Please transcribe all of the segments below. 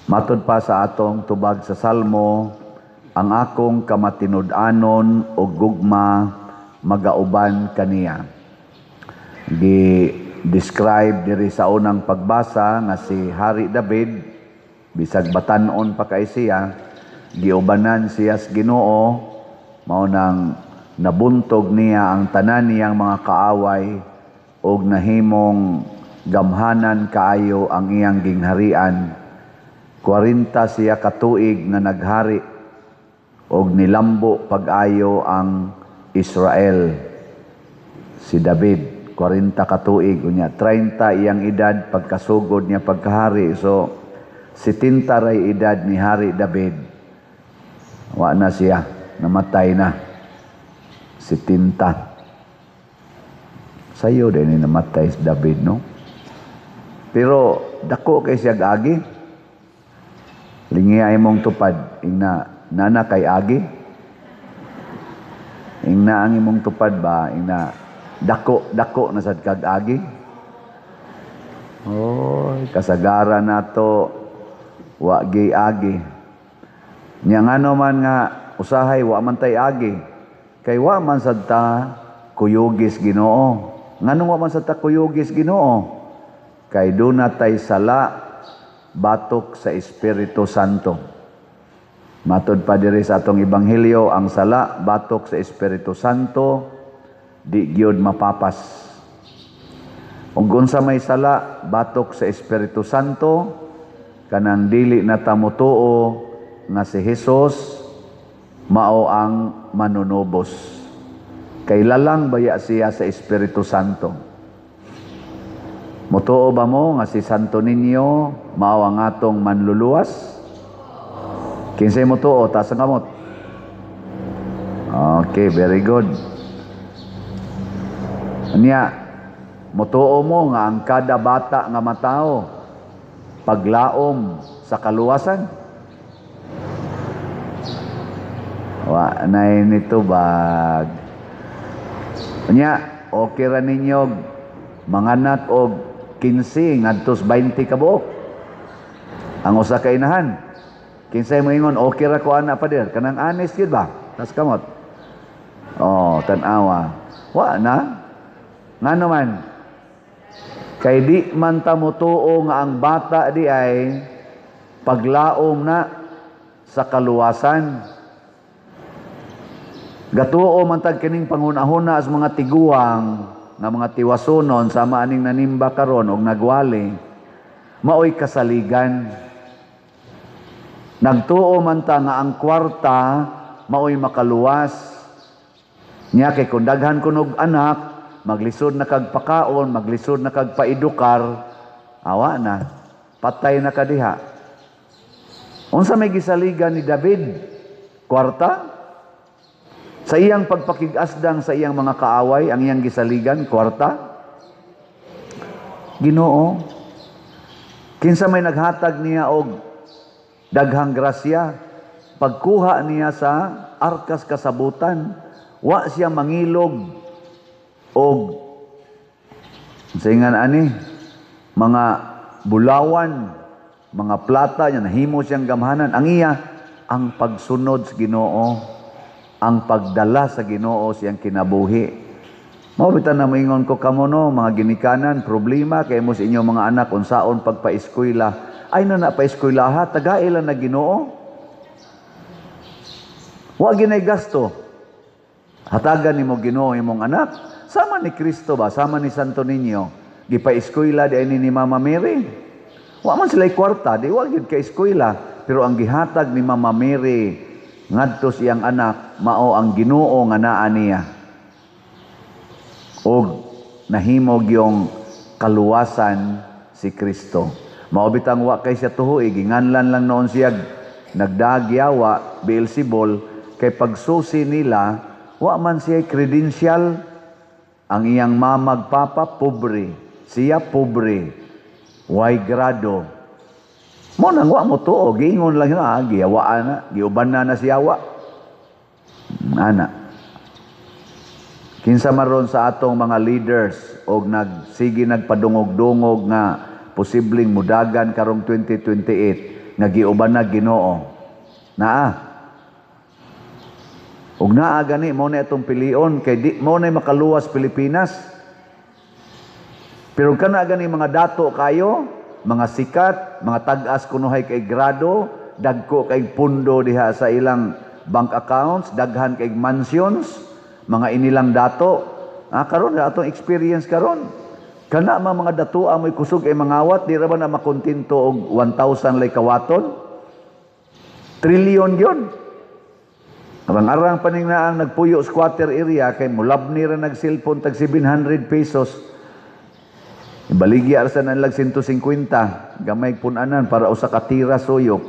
Matod pa sa atong tubag sa Salmo, ang akong kamatinud-anon o gugma magauban kaniya. Describe diri sa unang pagbasa nga si Hari David, bisag batan-on pa kay siya, giubanan siya sa Ginoo, mao nang nabuntog niya ang tanan niyang mga kaaway og nahimong gamhanan kaayo ang iyang gingharian. 40 siya katuig nga naghari og nilambo pag-ayo ang Israel. Si David 40 katuig unya, 30 iyang edad pagkasugod niya pagkahari. So 70 ray edad ni Hari David. Wa na siya, namatay na. 70. Sayo din ni namatay si David, no? Pero dako kay siya agi. Lingi ay mong tupad ingna nana kay agi. Ingna ang imong tupad ba ingna dako na sad kag agi. Oy, kasagaran nato wa gi agi. Nya ngano man nga usahay wa man tay agi. Kay wa man sad ta kuyugis Ginoo. Nganong wa man sad ta kuyugis Ginoo? Kay duna tay sala batok sa Espiritu Santo. Matod pa diri sa atong ebanghelyo, ang sala batok sa Espiritu Santo di gyud mapapas. Ug unsa may sala batok sa Espiritu Santo, kanang dili na ta motuo nga si Hesus mao ang manunubos. Kay lalang baya siya sa Espiritu Santo. Motuo ba mo nga si Santo Niño mao ang atong manluluwas? Kinsay motuo ta sa kamot? Okay, very good. Anya, motuo mo nga ang kada bata nga matao paglaom sa kaluwasan? Wa nay nito bag. Anya, okay ra ninyo manganak og 15 ngadtos 20 ka buok. Ang usa ka inahan. Kinsay mo ingon okay ra ko ana pa der. Kanang honest gyud ba? Tas kamot. Oh, tan-awa. Wa na. Ngano man? Kay di man ta motuo nga ang bata di ay paglaom na sa kaluwasan. Gatuo man tag kining pangunahuna as mga tiguang nga mga tiwasonon sama aning nanimba karon og nagwali, maoy kasaligan. Nagtuo man ta nga ang kwarta maoy makaluwas. Nya kay kung daghan kunog anak, maglisod na kag pakaon, maglisod na kag paedukar, awa na, patay na kadiha. Unsa may gisaligan ni David? Kwarta? Sa iyang pagpakigasdang sa iyang mga kaaway, ang iyang gisaligan, kwarta? Ginoo. Kinsa may naghatag niya og daghang grasya, pagkuha niya sa arkas kasabutan, wa siya mangilog og saingan ani mga bulawan, mga plata niya nahimo siyang gamhanan. Ang iya ang pagsunod sa Ginoo, ang pagdala sa Ginoo siyang kinabuhi. Mabitan na maingon ko kamo no, mga ginikanan, problema kay mo sa inyo mga anak unsaon pagpa-eskwela. Ay na pa-eskwela ha, tagailan na Ginoo. Wa ginay gasto. Hatagan nimo Ginoo imong anak. Sama ni Kristo ba, sama ni Santo Niño, gipa-eskwela di ay ni Mama Mary. Wa man sila kwarta, di wa gyud ka eskwela, pero ang gihatag ni Mama Mary ngadto siyang anak mao ang Ginoo nga naa niya. Og nahimog yung kaluwasan si Kristo. Mao bitang wa kay siya tuhoy, ginganlan lang noon siya nagdagyawa Beelzebul, kay pagsusi nila wa man siya credential. Ang iyang mamag papa pobre, siya pobre, way grado. Mo nang wa mo tuo, giingon lang na, giyawaan na, giuban na siya wa. Ana. Kinsa maron sa atong mga leaders og nagsige nagpadungog-dungog nga posibleng mudagan karong 2028, nga giuban na Ginoo. Naa. Ug naa gani mo na itong pilion kay di mo na makaluwas Pilipinas. Pero kana gani mga dato kayo, mga sikat, mga tag-as kunuhay kay grado, dagko kay pundo diha sa ilang bank accounts, daghan kay mansions, mga inilang dato. Karon atong experience karon. Kana mga dato amoy kusog ay mangawat, di ra ba na makontinto og 1,000 lay kawaton? Trillion yun. Arang-arang paning na ang nagpuyo squatter area kay mulabni ra nag-cellphone tag 700 pesos. Ibaligya sa nalag 150, gamay punanan para usa ka tira suyok.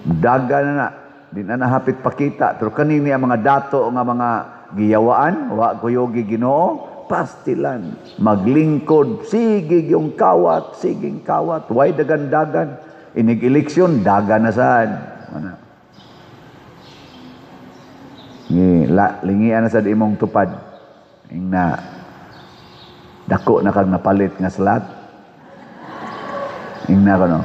Daga na di na nahapit pakita, pero kanini ang mga dato nga mga giyawaan, wa kuyogi Ginoo, pastilan, maglingkod, sigig yung kawat, siging kawat, way dagan-dagan, inig-eleksyon, dagan na saan. Lingian na sa imong tupad, na dako na kag napalit nga slot. Ingna ko no.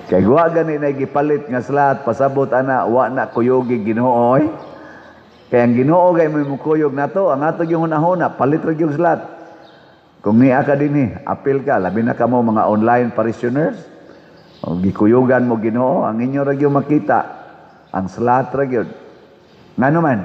Kay wa gani na gipalit nga slot, pasabot ana wa na kuyogi Ginoo oy. Kay ang Ginoo kay may mukuyog nato, ang ato yung hunahuna palit ra yung slot. Kung niya ka dinhi, apil ka, labi na kamo mga online parishioners. O gikuyugan mo Ginoo, ang inyo ra gyud makita ang slot ra gyud. Ngano man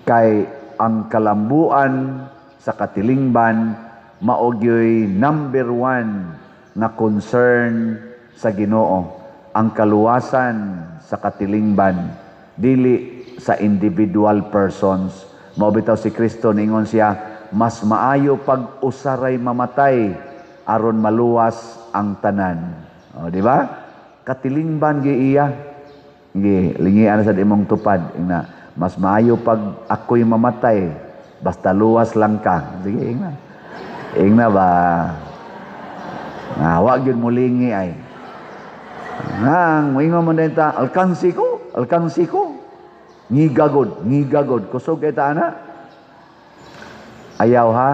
kay ang kalambuan sa katilingban maogyoy number 1 na concern sa Ginoo, ang kaluwasan sa katilingban dili sa individual persons. Mao bitaw si Kristo ningon siya, mas maayo pag usaray mamatay aron maluwas ang tanan. O di ba? Katilingban gi iya. Gi lingian sa imong tupad ina, mas maayo pag ako'y mamatay basta luwas lang ka. Sige, ingna. Ingna ba? Wag yun mulingi ay. Nang, moingon mo din ta, alkansi ko. Ngigagod. Kusog kay ta ana. Ayaw ha?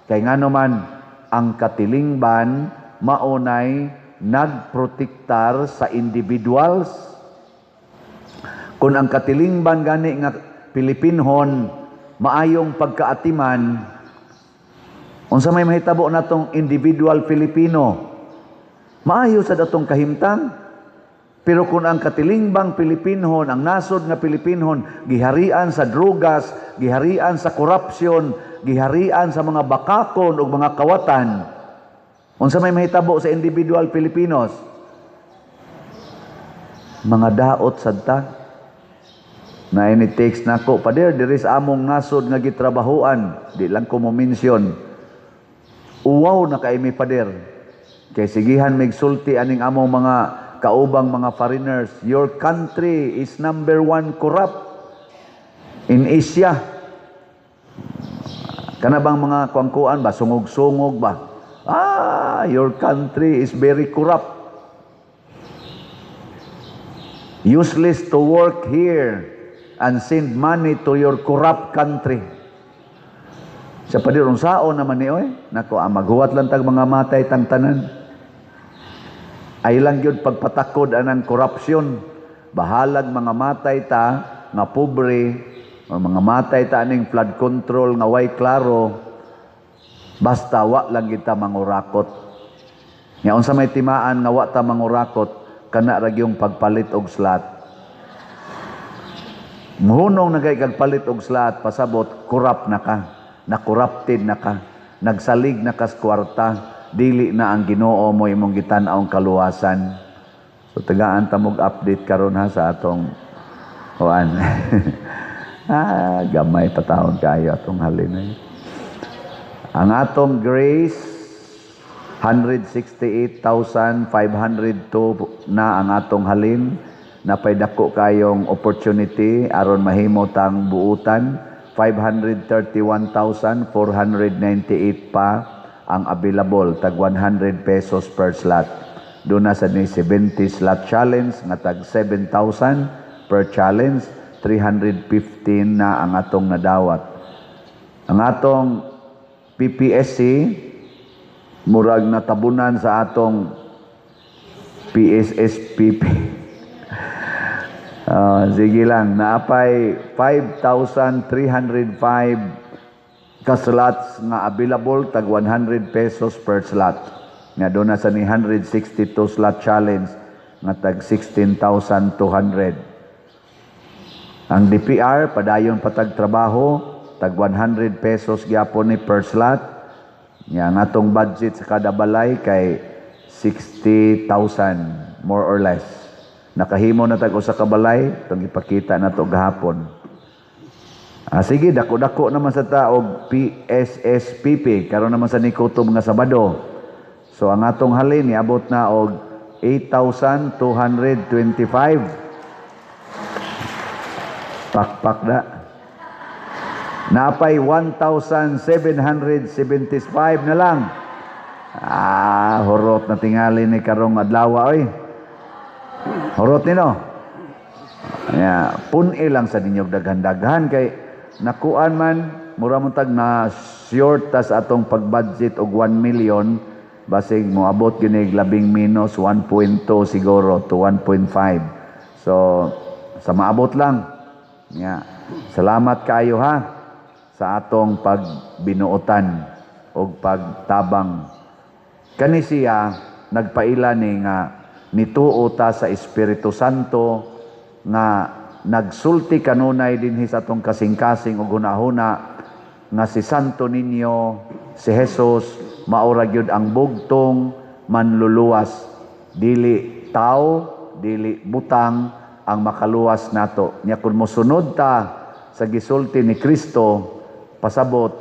Kay nga naman, ang katilingban, maunay, nagprotektar sa individuals. Kung ang katilingban gani nga Pilipinhon, maayong pagkaatiman, unsa may mahitabo natong individual Filipino, maayo sa datong kahimtang. Pero kung ang katilingbang Pilipinhon, ang nasod nga Pilipinhon, giharian sa drugas, giharian sa korupsyon, giharian sa mga bakakon o mga kawatan, unsa may mahitabo sa individual Filipinos? Mga daot sadta. Na ini text nako pader diri sa among nasod nga gitrabahuan, di lang ko mo mention. Uwaw na kay mi pader. Kay sigihan migsulti aning among mga kaubang mga foreigners, your country is number 1 corrupt in Asia. Kana bang mga kuangkuan ba, sungog-sungog ba? Your country is very corrupt. Useless to work here and send money to your corrupt country. Sa padirong sao naman ni oy, nako maghuwat lang tag mga matay tang tanan. Ay lang yun pagpatakod anang korupsyon. Bahalag mga matay ta nga pobre, o mga matay ta aning flood control nga way klaro, basta wa lang kita mangurakot. Nga unsa may timaan nga wa ta mangurakot, kana ra gyung pagpalit og slot. Muhunong na kay kagpalit og slot, pasabot corrupt na ka, na-corrupted na ka, nagsalig na kas kwarta, dili na ang Ginoo mo imong gitan-awng kaluwasan. So tagaan ta mog update karon ha sa atong kuan. Gamay patawon kayo atong halin. Ang atong grace 168,502 na ang atong halin. Napay dako kayong opportunity aron mahimo tang buutan. 531,498 pa ang available, tag 100 pesos per slot. Doon na sa ni 70 slot challenge nga tag 7,000 per challenge, 315 na ang atong nadawat. Ang atong PPSC murag natabunan sa atong PSSPP. Sige lang, naapay 5,305 ka slots nga available, tag 100 pesos per slot. Nga doon na sa ni 162 slot challenge nga tag 16,200. Ang DPR, padayon patag trabaho, tag 100 pesos gyapon ni per slot. Nga natong budget sa kada balay kay 60,000 more or less. Nakahimo na tag usa ka balay, itong ipakita na to gahapon. Sige, dako-dako naman sa taog PSSPP, karon naman sa nikutob nga Sabado. So ang atong halin niabot na og 8,225. Pakpak na. Napay 1,775 na lang. Horot na tingali ni karong adlaw oy. Horot nino. Pun-i lang sa ninyog daghan-daghan kay nakuan man mura mo tag na short tas atong pag-budget og 1 million basig moabot ginig labing minus 1.2 siguro to 1.5. So sa maabot lang. Salamat kayo ha sa atong pagbinuotan o pagtabang. Kani siya nagpaila ni nga nituo ta sa Espiritu Santo nga nagsulti kanunay dinhi sa atong kasing-kasing ug hunahuna nga si Santo Niño, si Jesus maura gyud ang bugtong manluluwas, dili tao, dili butang ang makaluwas nato. Nya kun mosunod ta sa gisulti ni Kristo, pasabot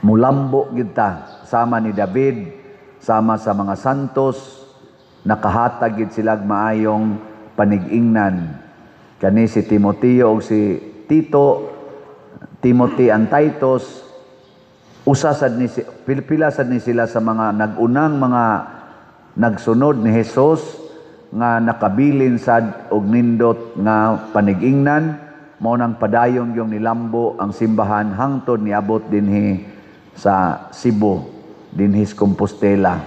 mulambo gyud ta sama ni David, sama sa mga santos, nakahatag gid sila maayong panig-ingnan. Kani si Timoteo o si Tito, Timothy and Titus, pila sad ni sila sa mga nagunang mga nagsunod ni Jesus nga nakabilin sad og nindot nga panig-ingnan, mao nang padayon yung nilambo ang simbahan hangtod niabot dinhi sa Cebu, dinhi sa Compostela.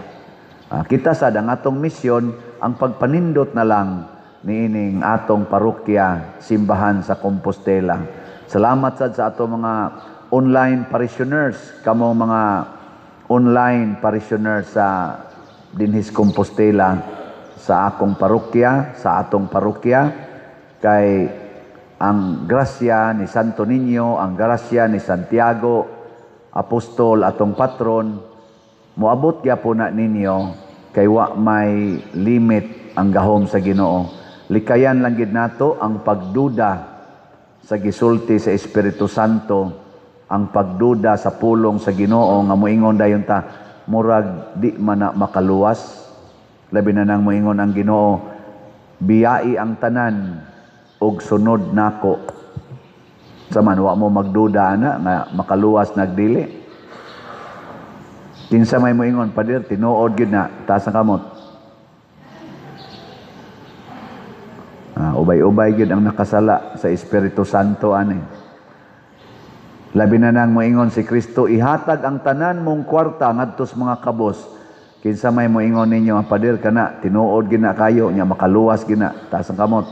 Kita sad ang atong misyon ang pagpanindot na lang niining atong parokya, simbahan sa Compostela. Salamat sad sa atong mga online parishioners, kamo mga online parishioners sa dinhi sa Compostela, sa akong parokya, sa atong parokya, kay ang grasya ni Santo Niño, ang grasya ni Santiago, apostol atong patron, moabot gyapon na ninyo kay wa may limit ang gahom sa Ginoo. Likayan lang gid nato ang pagduda sa gisulti sa Espiritu Santo, ang pagduda sa pulong sa Ginoo nga moingon dayon ta murag di man na makaluwas. Labi na nang moingon ang Ginoo, biyai ang tanan og sunod nako. Saman wa mo magduda na nga makaluwas nagdili. Kinsa may moingon, pader tinuod gid na taas ang kamot. Ubay-ubay gid ang nakasala sa Espiritu Santo ani. Labi na nang moingon si Kristo, ihatag ang tanan mong kwarta ngadto sa mga kabos. Kinsa may moingon ninyo, pader kana tinuod gid na kayo nya makaluwas gid na taas ang kamot.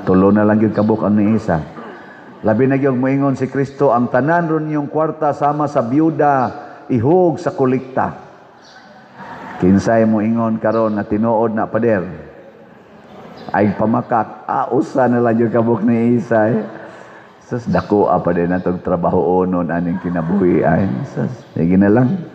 Tulo na lang yung kabuk ang ni isa. Labi na yung moingon si Kristo, ang tanan ron yung kwarta sama sa byuda, ihog sa kolekta. Kinsay moingon karon na tinuod na pader. Ay pamakak, usa na lang yung kabuk ni isa. Sus, dako pa din na itong trabaho unon aning kinabuhi. Sus, sige na lang.